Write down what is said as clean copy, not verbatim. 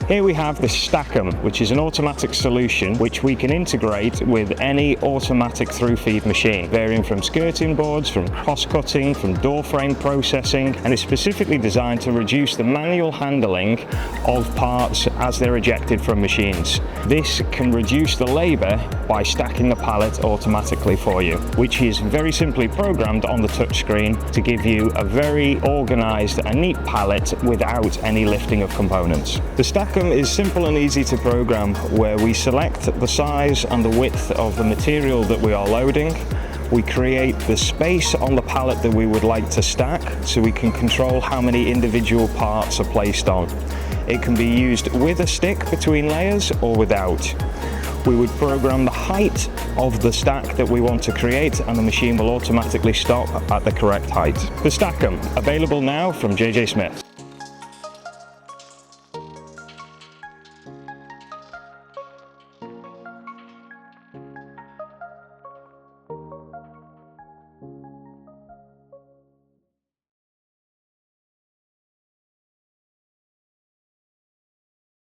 Here we have the Stackem, which is an automatic solution which we can integrate with any automatic through-feed machine, varying from skirting boards, from cross-cutting, from door frame processing, and is specifically designed to reduce the manual handling of parts as they're ejected from machines. This can reduce the labour by stacking the pallet automatically for you, which is very simply programmed on the touchscreen to give you a very organised and neat pallet without any lifting of components. The Stackem is simple and easy to program, where we select the size and the width of the material that we are loading. We create the space on the pallet that we would like to stack, so we can control how many individual parts are placed on. It can be used with a stick between layers or without. We would program the height of the stack that we want to create, and the machine will automatically stop at the correct height. The Stackem, available now from JJ Smith's.